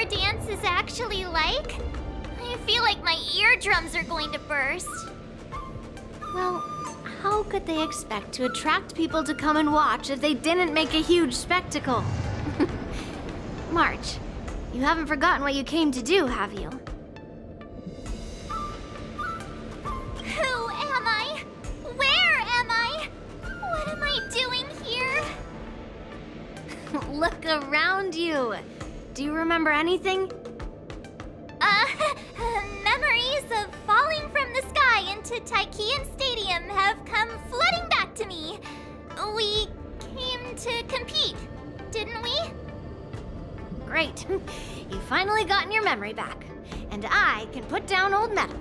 war dance is actually like? I feel like my eardrums are going to burst. Well, how could they expect to attract people to come and watch if they didn't make a huge spectacle? March, you haven't forgotten what you came to do, have you? Who am I? Where am I? What am I doing here? Look around you. Do you remember anything? Memories of falling from the sky into Taikian Stadium have come flooding back to me. We came to compete, didn't we? Great. You finally gotten your memory back, and I can put down old metal.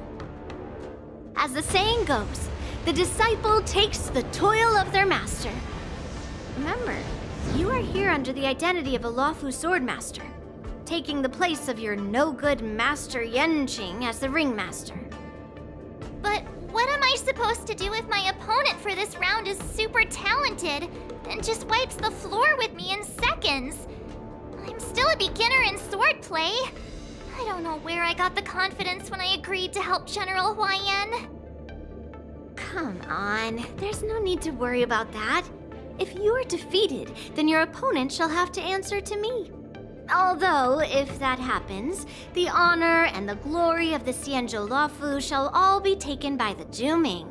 As the saying goes, the disciple takes the toil of their master. Remember, you are here under the identity of a lawful swordmaster, taking the place of your no-good master Yenqing as the ringmaster. But what am I supposed to do if my opponent for this round is super talented and just wipes the floor with me in seconds? I'm still a beginner in swordplay. I don't know where I got the confidence when I agreed to help General Huaiyan. Come on, there's no need to worry about that. If you are defeated, then your opponent shall have to answer to me. Although, if that happens, the honor and the glory of the Xianzhou Luofu shall all be taken by the Zhuming.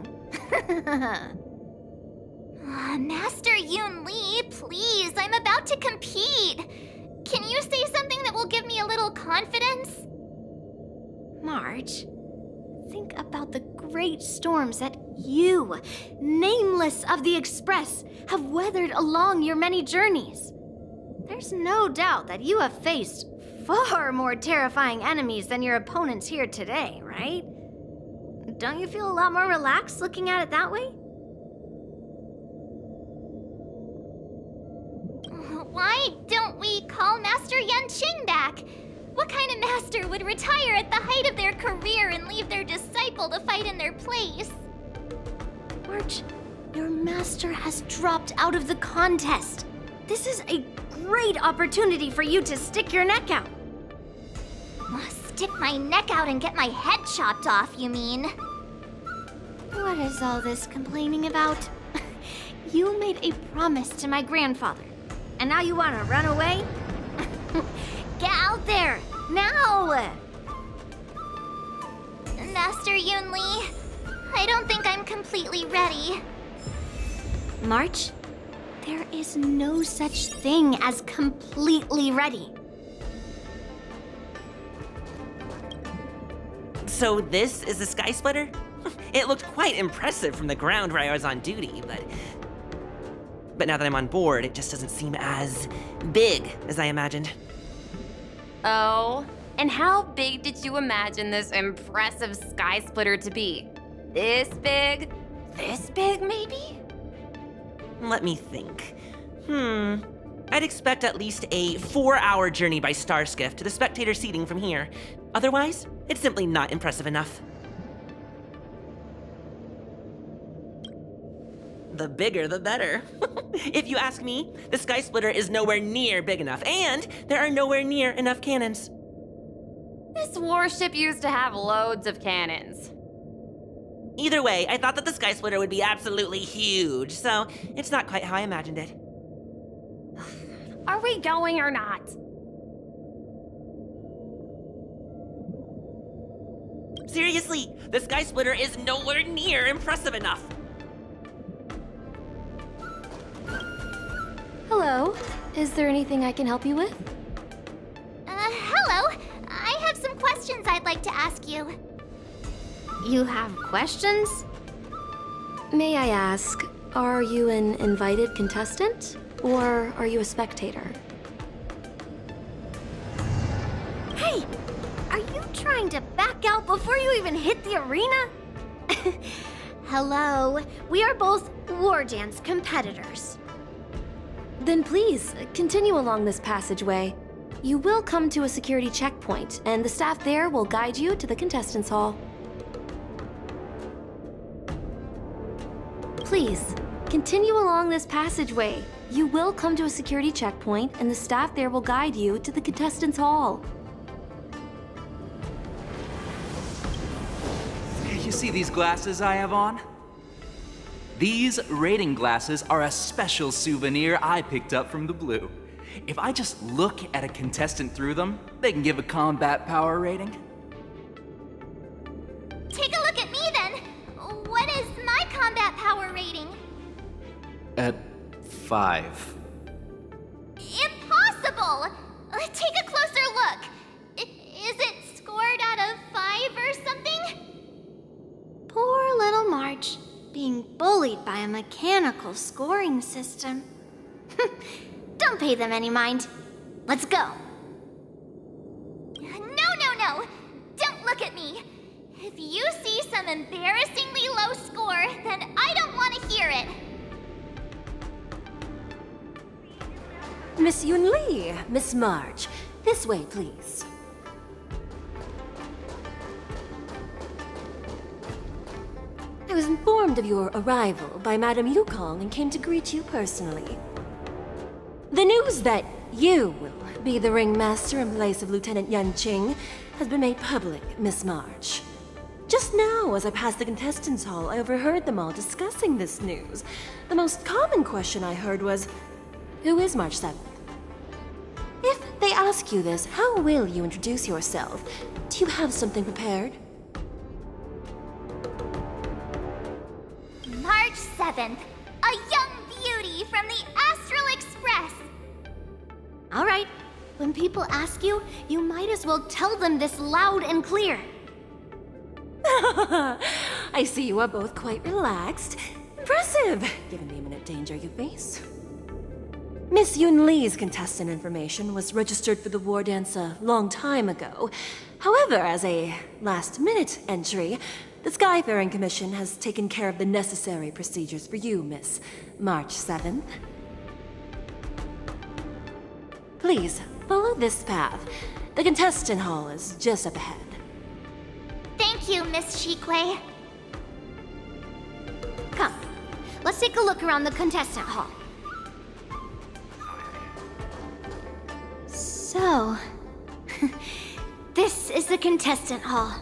Master Yun Li, please, I'm about to compete. Can you say something that will give me a little confidence? March, think about the great storms that you, nameless of the Express, have weathered along your many journeys. There's no doubt that you have faced far more terrifying enemies than your opponents here today, right? Don't you feel a lot more relaxed looking at it that way? Why don't we call Master Yenqing back? What kind of master would retire at the height of their career and leave their disciple to fight in their place? March, your master has dropped out of the contest. This is a great opportunity for you to stick your neck out. Stick my neck out and get my head chopped off, you mean? What is all this complaining about? You made a promise to my grandfather, and now you want to run away? Get out there, now! Master Yun Li, I don't think I'm completely ready. March, there is no such thing as completely ready. So this is the Sky Splitter? It looked quite impressive from the ground where I was on duty, but now that I'm on board, it just doesn't seem as big as I imagined. Oh, and how big did you imagine this impressive Sky Splitter to be? This big? This big, maybe? Let me think. I'd expect at least a 4-hour journey by star skiff to the spectator seating from here. Otherwise, it's simply not impressive enough. The bigger, the better. If you ask me, the Sky Splitter is nowhere near big enough, and there are nowhere near enough cannons. This warship used to have loads of cannons. Either way, I thought that the Sky Splitter would be absolutely huge, so it's not quite how I imagined it. Are we going or not? Seriously, the Sky Splitter is nowhere near impressive enough. Hello. Is there anything I can help you with? Hello. I have some questions I'd like to ask you. You have questions? May I ask, are you an invited contestant, or are you a spectator? Hey! Are you trying to back out before you even hit the arena? Hello, we are both war dance competitors. Then please, continue along this passageway. You will come to a security checkpoint, and the staff there will guide you to the contestants' hall. Please, continue along this passageway. You will come to a security checkpoint, and the staff there will guide you to the contestants' hall. You see these glasses I have on? These rating glasses are a special souvenir I picked up from the Blue. If I just look at a contestant through them, they can give a combat power rating. Take a look at me then. What is my combat power rating? At 5. Impossible! Take a closer look. Is it scored out of 5 or something? Poor little March, being bullied by a mechanical scoring system. Don't pay them any mind. Let's go. No. Don't look at me. If you see some embarrassingly low score, then I don't want to hear it. Miss Yunli, Miss March, this way, please. I was informed of your arrival by Madame Yukong and came to greet you personally. The news that you will be the ringmaster in place of Lieutenant Yan Qing has been made public, Miss March. Just now, as I passed the contestants' hall, I overheard them all discussing this news. The most common question I heard was, who is March 7th? If they ask you this, how will you introduce yourself? Do you have something prepared? March 7th, a young beauty from the Astral Express. All right. When people ask you, you might as well tell them this loud and clear. I see you are both quite relaxed. Impressive, given the imminent danger you face. Miss Yun Li's contestant information was registered for the war dance a long time ago. However, as a last-minute entry, the Skyfaring Commission has taken care of the necessary procedures for you, Miss March 7th. Please, follow this path. The contestant hall is just up ahead. Thank you, Miss Shikwe. Come, let's take a look around the contestant hall. So, this is the contestant hall.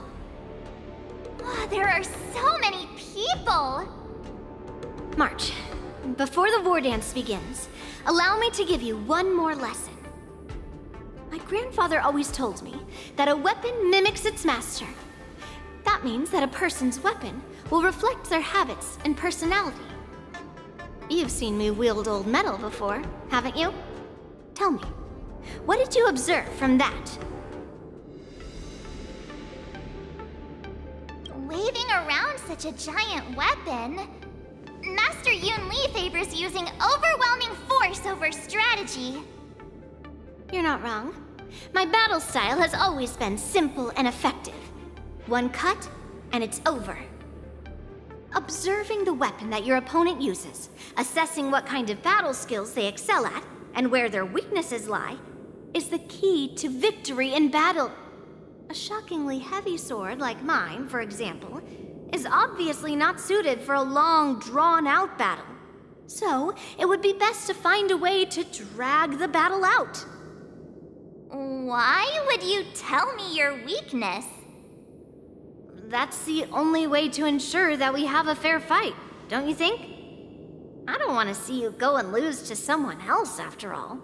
Oh, there are so many people. March, before the war dance begins, allow me to give you one more lesson. My grandfather always told me that a weapon mimics its master. That means that a person's weapon will reflect their habits and personality. You've seen me wield old metal before, haven't you? Tell me, what did you observe from that? Waving around such a giant weapon, Master Yun Li favors using overwhelming force over strategy. You're not wrong. My battle style has always been simple and effective. One cut, and it's over. Observing the weapon that your opponent uses, assessing what kind of battle skills they excel at, and where their weaknesses lie, is the key to victory in battle. A shockingly heavy sword like mine, for example, is obviously not suited for a long, drawn-out battle. So, it would be best to find a way to drag the battle out. Why would you tell me your weakness? That's the only way to ensure that we have a fair fight, don't you think? I don't want to see you go and lose to someone else, after all.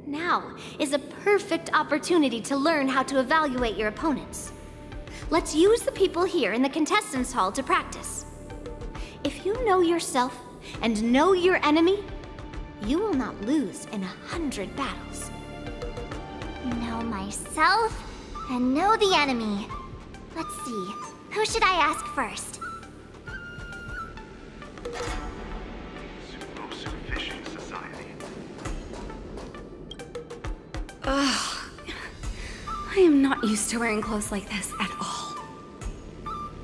Now is a perfect opportunity to learn how to evaluate your opponents. Let's use the people here in the contestants' hall to practice. If you know yourself and know your enemy, you will not lose in 100 battles. Know myself and know the enemy. Let's see, who should I ask first? Fishing Society. Ugh. I am not used to wearing clothes like this at all.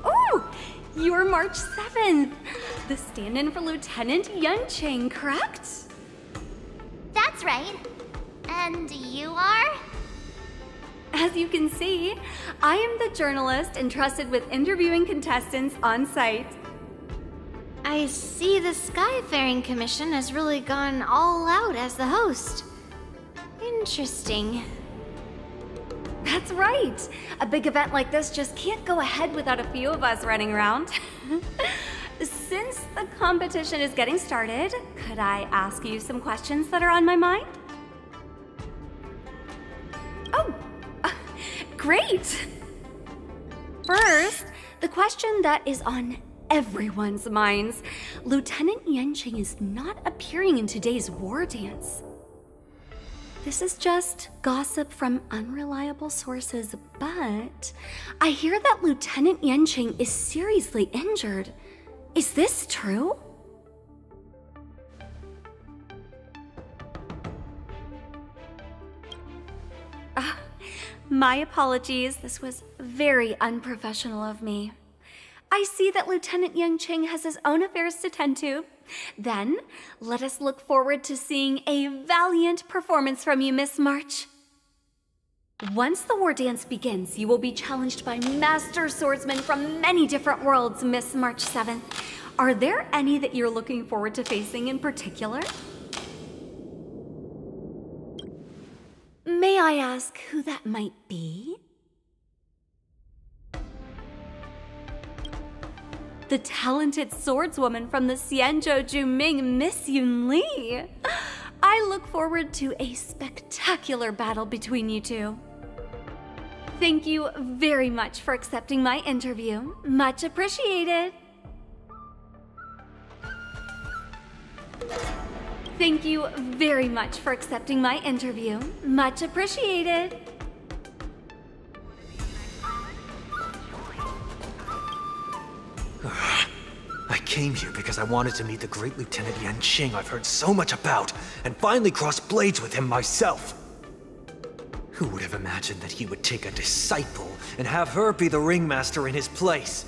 Oh! You're March 7th! The stand-in for Lieutenant Yan Qing, correct? That's right. And you are? As you can see, I am the journalist entrusted with interviewing contestants on site. I see the Skyfaring Commission has really gone all out as the host. Interesting. That's right. A big event like this just can't go ahead without a few of us running around. Since the competition is getting started, could I ask you some questions that are on my mind? Oh, great! First, the question that is on everyone's minds. Lieutenant Yanqing is not appearing in today's war dance. This is just gossip from unreliable sources, but I hear that Lieutenant Yanqing is seriously injured. Is this true? My apologies. This was very unprofessional of me. I see that Lieutenant Yanqing has his own affairs to tend to. Then, let us look forward to seeing a valiant performance from you, Miss March. Once the war dance begins, you will be challenged by master swordsmen from many different worlds, Miss March 7th. Are there any that you're looking forward to facing in particular? May I ask who that might be? The talented swordswoman from the Xianzhou Juming, Miss Yun Li. I look forward to a spectacular battle between you two. Thank you very much for accepting my interview. Much appreciated. Thank you very much for accepting my interview. Much appreciated. I came here because I wanted to meet the great Lieutenant Yanqing I've heard so much about, and finally cross blades with him myself. Who would have imagined that he would take a disciple and have her be the ringmaster in his place?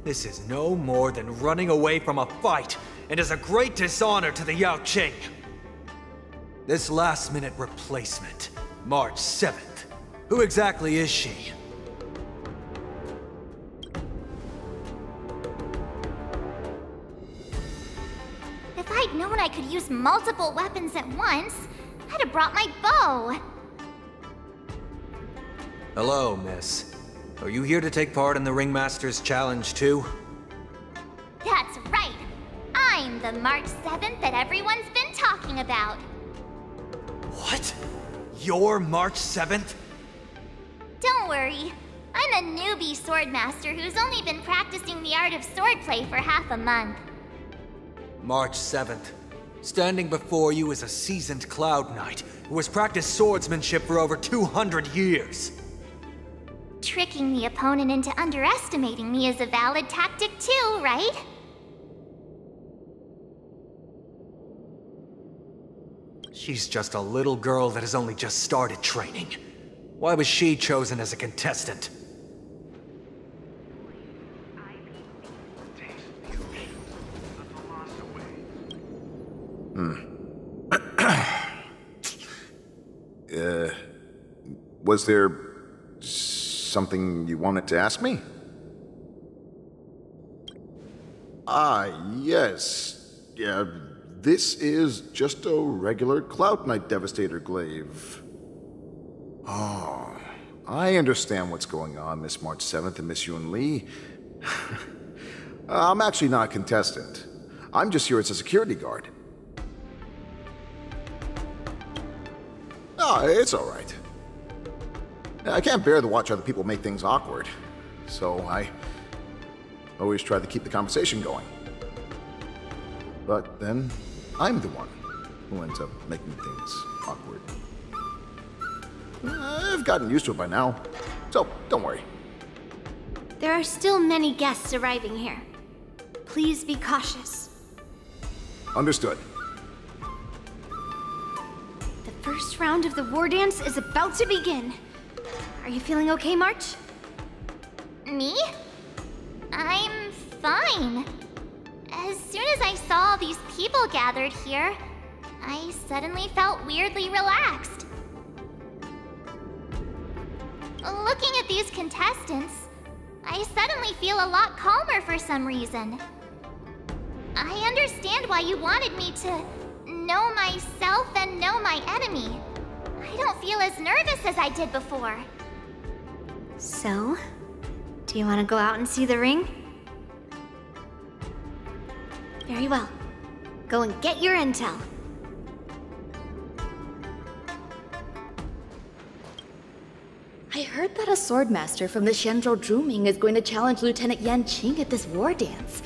This is no more than running away from a fight, and is a great dishonor to the Yao Qing. This last-minute replacement, March 7th. Who exactly is she? If I'd known I could use multiple weapons at once, I'd have brought my bow. Hello, miss. Are you here to take part in the Ringmaster's Challenge too? That's right. I'm the March 7th that everyone's been talking about. What? You're March 7th? Don't worry. I'm a newbie swordmaster who's only been practicing the art of swordplay for half a month. March 7th. Standing before you is a seasoned Cloud Knight who has practiced swordsmanship for over 200 years. Tricking the opponent into underestimating me is a valid tactic too, right? She's just a little girl that has only just started training. Why was she chosen as a contestant? Was there something you wanted to ask me? Yes. Yeah, this is just a regular Cloud Knight Devastator glaive. Oh, I understand what's going on, Miss March 7th and Miss Yun Li. I'm actually not a contestant. I'm just here as a security guard. Oh, it's all right. I can't bear to watch other people make things awkward, so I always try to keep the conversation going. But then, I'm the one who ends up making things awkward. I've gotten used to it by now, so don't worry. There are still many guests arriving here. Please be cautious. Understood. The first round of the war dance is about to begin. Are you feeling okay, March? Me? I'm fine. As soon as I saw all these people gathered here, I suddenly felt weirdly relaxed. Looking at these contestants, I suddenly feel a lot calmer for some reason. I understand why you wanted me to know myself and know my enemy. I don't feel as nervous as I did before. So, do you want to go out and see the ring? Very well. Go and get your intel. I heard that a swordmaster from the Shenzhou Zhuming is going to challenge Lieutenant Yanqing at this war dance.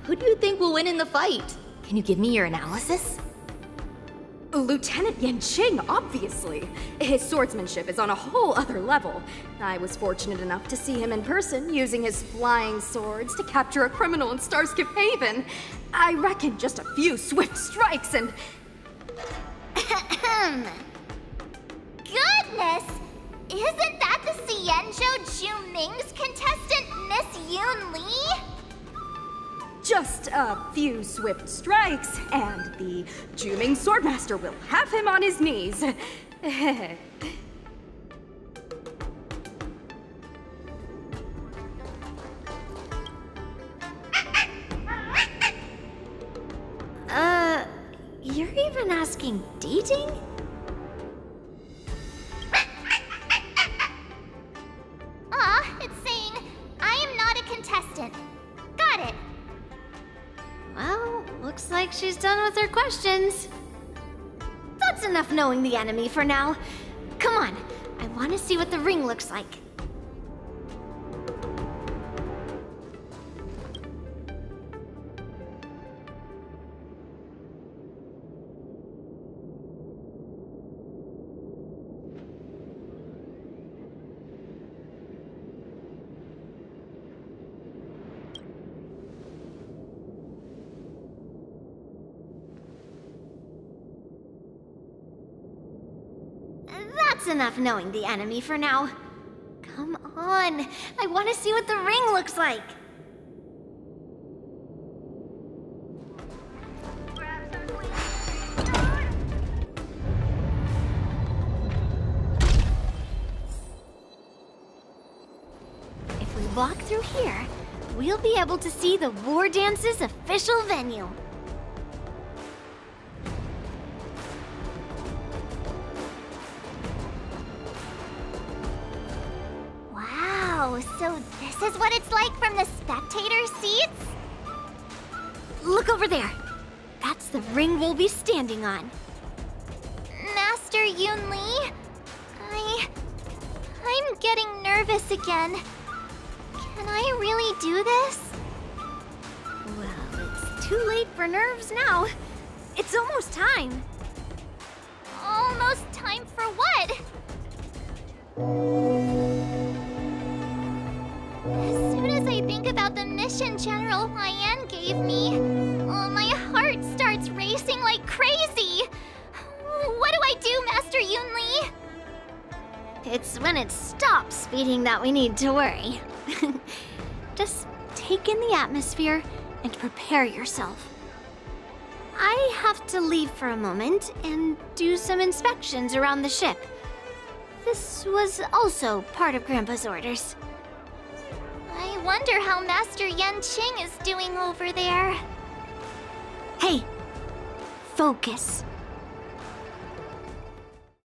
Who do you think will win in the fight? Can you give me your analysis? Lieutenant Yanqing, obviously. His swordsmanship is on a whole other level. I was fortunate enough to see him in person, using his flying swords to capture a criminal in Starskip Haven. I reckon just a few swift strikes and... Goodness! Isn't that the Xianzhou Juming's contestant, Miss Yoon Lee? Just a few swift strikes, and the Juming Swordmaster will have him on his knees. You're even asking dating? It's saying, I am not a contestant. Got it. Well, looks like she's done with her questions. That's enough knowing the enemy for now. Come on, I want to see what the ring looks like. That's enough knowing the enemy for now. Come on, I want to see what the ring looks like. If we walk through here, we'll be able to see the War Dance's official venue. So this is what it's like from the spectator seats? Look over there. That's the ring we'll be standing on. Master Yoon Lee? I'm getting nervous again. Can I really do this? Well, it's too late for nerves now. It's almost time. Almost time for what? As soon as I think about the mission General Hyan gave me, my heart starts racing like crazy. What do I do, Master Yoon Lee? It's when it stops speeding that we need to worry. Just take in the atmosphere and prepare yourself. I have to leave for a moment and do some inspections around the ship. This was also part of Grandpa's orders. I wonder how Master Yanqing is doing over there. Hey, focus.